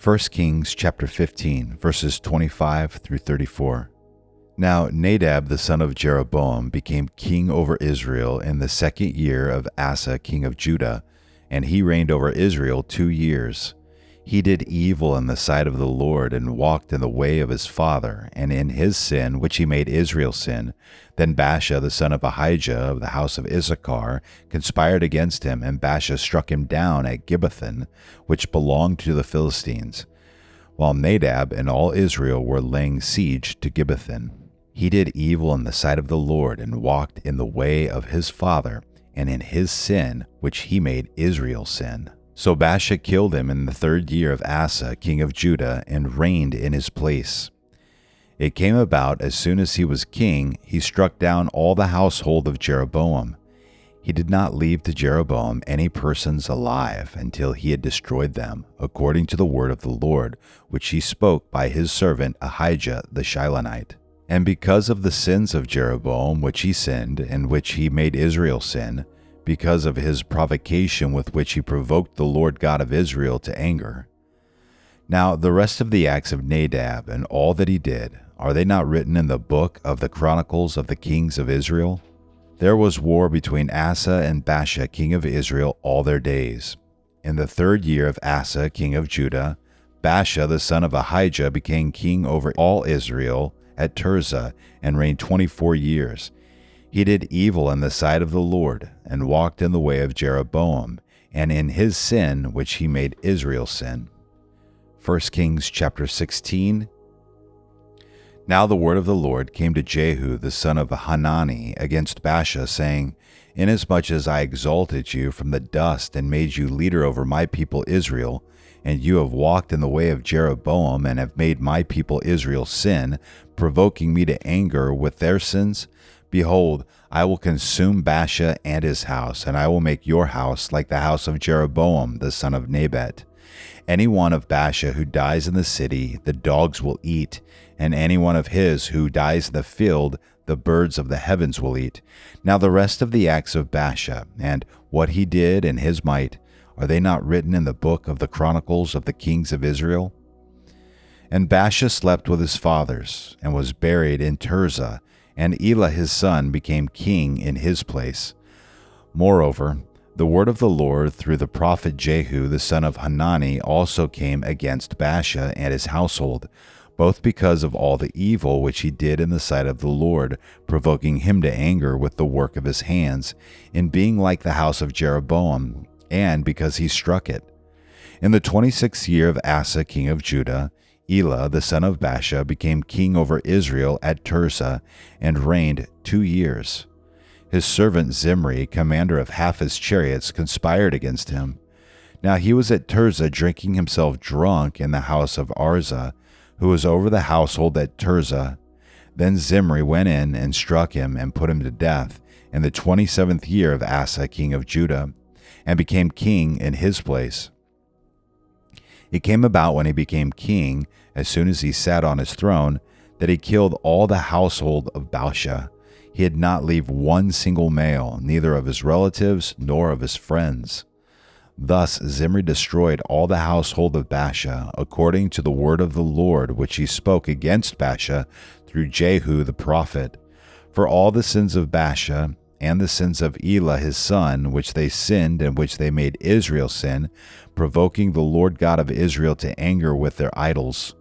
1 Kings chapter 15, verses 25 through 34. Now Nadab the son of Jeroboam became king over Israel in the 2nd year of Asa king of Judah, and he reigned over Israel 2 years. He did evil in the sight of the Lord, and walked in the way of his father, and in his sin which he made Israel sin. Then Baasha the son of Ahijah of the house of Issachar conspired against him, and Baasha struck him down at Gibbethon, which belonged to the Philistines, while Nadab and all Israel were laying siege to Gibbethon. He did evil in the sight of the Lord, and walked in the way of his father, and in his sin which he made Israel sin. So Baasha killed him in the 3rd year of Asa king of Judah, and reigned in his place. It came about, as soon as he was king, he struck down all the household of Jeroboam. He did not leave to Jeroboam any persons alive until he had destroyed them, according to the word of the Lord, which he spoke by his servant Ahijah the Shilonite. And because of the sins of Jeroboam which he sinned, and which he made Israel sin, because of his provocation with which he provoked the Lord God of Israel to anger. Now the rest of the acts of Nadab, and all that he did, are they not written in the book of the Chronicles of the kings of Israel? There was war between Asa and Baasha king of Israel all their days. In the 3rd year of Asa king of Judah, Baasha the son of Ahijah became king over all Israel at Tirzah, and reigned 24 years. He did evil in the sight of the Lord, and walked in the way of Jeroboam, and in his sin which he made Israel sin. 1 Kings chapter 16. Now the word of the Lord came to Jehu the son of Hanani against Baasha, saying, Inasmuch as I exalted you from the dust, and made you leader over my people Israel, and you have walked in the way of Jeroboam, and have made my people Israel sin, provoking me to anger with their sins, behold, I will consume Baasha and his house, and I will make your house like the house of Jeroboam the son of Nebat. Any one of Baasha who dies in the city, the dogs will eat, and any one of his who dies in the field, the birds of the heavens will eat. Now the rest of the acts of Baasha, and what he did and his might, are they not written in the book of the Chronicles of the kings of Israel? And Baasha slept with his fathers, and was buried in Tirzah, and Elah his son became king in his place. Moreover, the word of the Lord through the prophet Jehu the son of Hanani also came against Baasha and his household, both because of all the evil which he did in the sight of the Lord, provoking him to anger with the work of his hands, in being like the house of Jeroboam, and because he struck it. In the 26th year of Asa king of Judah, Elah the son of Baasha became king over Israel at Tirzah, and reigned 2 years. His servant Zimri, commander of half his chariots, conspired against him. Now he was at Tirzah drinking himself drunk in the house of Arzah, who was over the household at Tirzah. Then Zimri went in and struck him and put him to death in the 27th year of Asa king of Judah, and became king in his place. It came about when he became king, as soon as he sat on his throne, that he killed all the household of Baasha. He did not leave one single male, neither of his relatives nor of his friends. Thus Zimri destroyed all the household of Baasha, according to the word of the Lord which he spoke against Baasha through Jehu the prophet. For all the sins of Baasha, and the sins of Elah his son, which they sinned, and which they made Israel sin, provoking the Lord God of Israel to anger with their idols.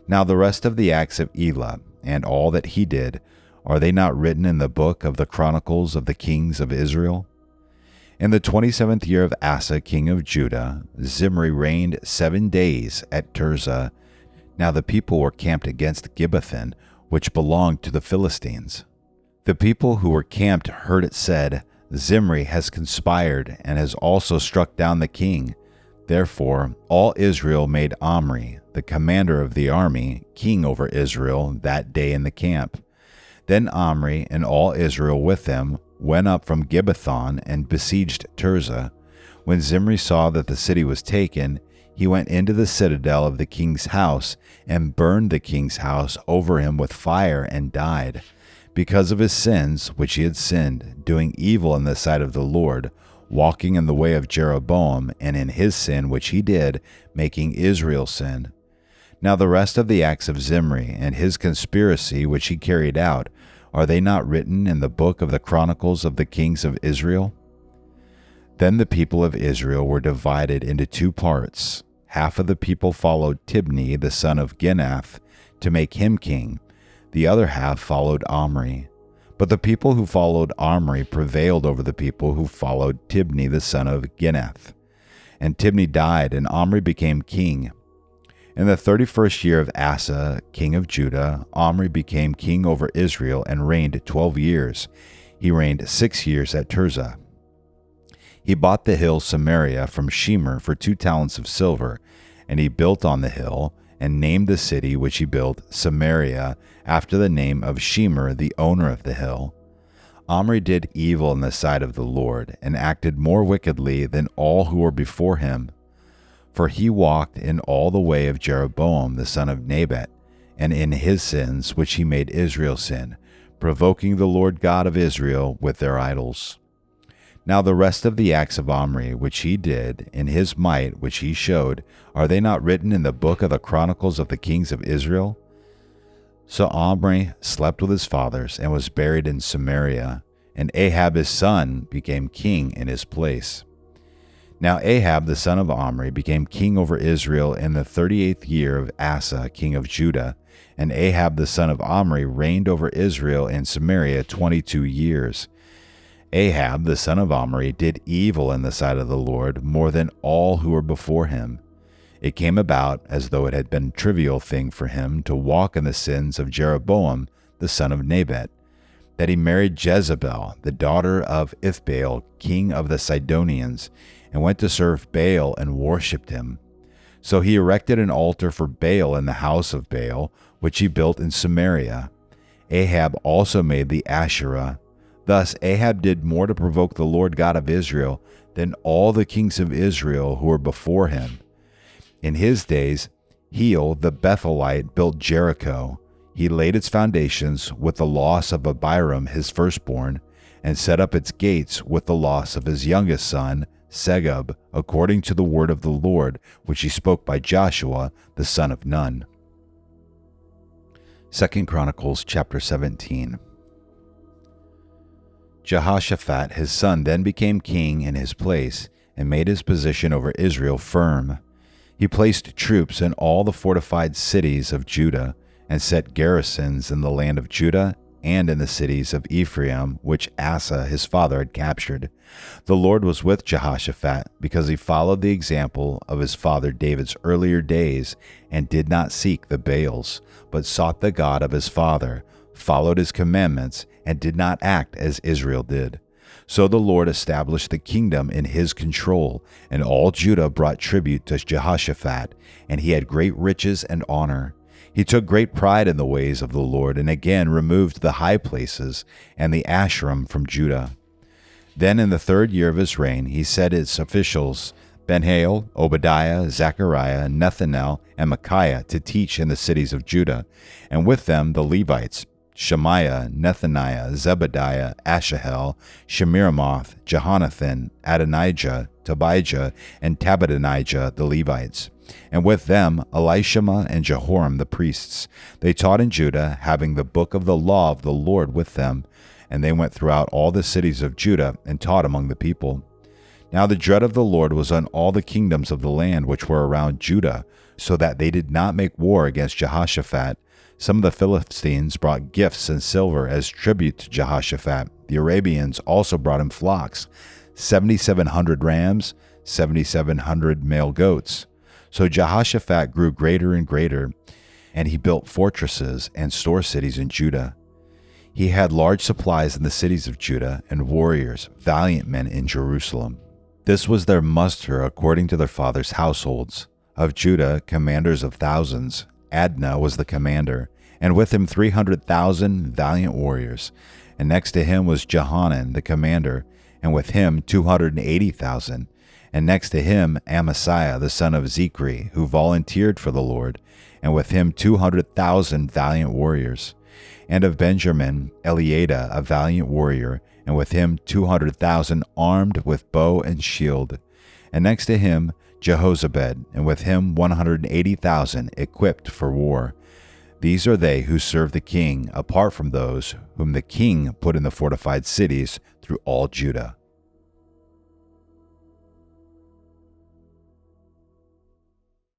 Now the rest of the acts of Elah, and all that he did, are they not written in the book of the Chronicles of the kings of Israel? In the 27th year of Asa king of Judah, Zimri reigned 7 days at Tirzah. Now the people were camped against Gibbethon, which belonged to the Philistines. The people who were camped heard it said, Zimri has conspired, and has also struck down the king. Therefore all Israel made Omri, the commander of the army, king over Israel that day in the camp. Then Omri and all Israel with him went up from Gibbethon and besieged Tirzah. When Zimri saw that the city was taken, he went into the citadel of the king's house, and burned the king's house over him with fire, and died, because of his sins which he had sinned, doing evil in the sight of the Lord, walking in the way of Jeroboam, and in his sin which he did, making Israel sin. Now the rest of the acts of Zimri, and his conspiracy which he carried out, are they not written in the book of the Chronicles of the kings of Israel? Then the people of Israel were divided into two parts. Half of the people followed Tibni the son of Ginath to make him king. The other half followed Omri. But the people who followed Omri prevailed over the people who followed Tibni the son of Ginath. And Tibni died, and Omri became king. In the 31st year of Asa, king of Judah, Omri became king over Israel and reigned 12 years. He reigned 6 years at Tirzah. He bought the hill Samaria from Shemer for 2 talents of silver, and he built on the hill, and named the city which he built Samaria, after the name of Shemer, the owner of the hill. Omri did evil in the sight of the Lord, and acted more wickedly than all who were before him. For he walked in all the way of Jeroboam the son of Nebat, and in his sins which he made Israel sin, provoking the Lord God of Israel with their idols. Now the rest of the acts of Omri which he did, in his might which he showed, are they not written in the book of the Chronicles of the kings of Israel? So Omri slept with his fathers, and was buried in Samaria, and Ahab his son became king in his place. Now Ahab the son of Omri became king over Israel in the 38th year of Asa king of Judah, and Ahab the son of Omri reigned over Israel and Samaria 22 years. Ahab the son of Omri did evil in the sight of the Lord more than all who were before him. It came about, as though it had been a trivial thing for him to walk in the sins of Jeroboam the son of Nebat, that he married Jezebel, the daughter of Ithbaal, king of the Sidonians, and went to serve Baal and worshipped him. So he erected an altar for Baal in the house of Baal, which he built in Samaria. Ahab also made the Asherah. Thus Ahab did more to provoke the Lord God of Israel than all the kings of Israel who were before him. In his days, Heel the Bethelite built Jericho. He laid its foundations with the loss of Abiram his firstborn, and set up its gates with the loss of his youngest son, Segub, according to the word of the Lord, which he spoke by Joshua the son of Nun. 2 Chronicles chapter 17. Jehoshaphat his son then became king in his place, and made his position over Israel firm. He placed troops in all the fortified cities of Judah, and set garrisons in the land of Judah and in the cities of Ephraim, which Asa his father had captured. The Lord was with Jehoshaphat, because he followed the example of his father David's earlier days, and did not seek the Baals, but sought the God of his father, followed his commandments, and did not act as Israel did. So the Lord established the kingdom in his control, and all Judah brought tribute to Jehoshaphat, and he had great riches and honor. He took great pride in the ways of the Lord, and again removed the high places and the Asherim from Judah. Then in the 3rd year of his reign, he set his officials, Benhail, Obadiah, Zechariah, Nethanel, and Micaiah, to teach in the cities of Judah, and with them the Levites, Shemaiah, Nethaniah, Zebediah, Asahel, Shemiramoth, Jehonathan, Adonijah, Tobijah, and Tabadonijah the Levites, and with them Elishama and Jehoram the priests. They taught in Judah, having the book of the law of the Lord with them, and they went throughout all the cities of Judah and taught among the people. Now the dread of the Lord was on all the kingdoms of the land which were around Judah, so that they did not make war against Jehoshaphat. Some of the Philistines brought gifts and silver as tribute to Jehoshaphat. The Arabians also brought him flocks, 7,700 rams, 7,700 male goats. So Jehoshaphat grew greater and greater, and he built fortresses and store cities in Judah. He had large supplies in the cities of Judah, and warriors, valiant men in Jerusalem. This was their muster according to their fathers' households. Of Judah, commanders of thousands, Adnah was the commander, and with him 300,000 valiant warriors. And next to him was Johanan the commander, and with him 280,000. And next to him Amasiah the son of Zichri, who volunteered for the Lord, and with him 200,000 valiant warriors. And of Benjamin, Eliada, a valiant warrior, and with him 200,000 armed with bow and shield. And next to him Jehozabad, and with him 180,000 equipped for war. These are they who serve the king, apart from those whom the king put in the fortified cities through all Judah.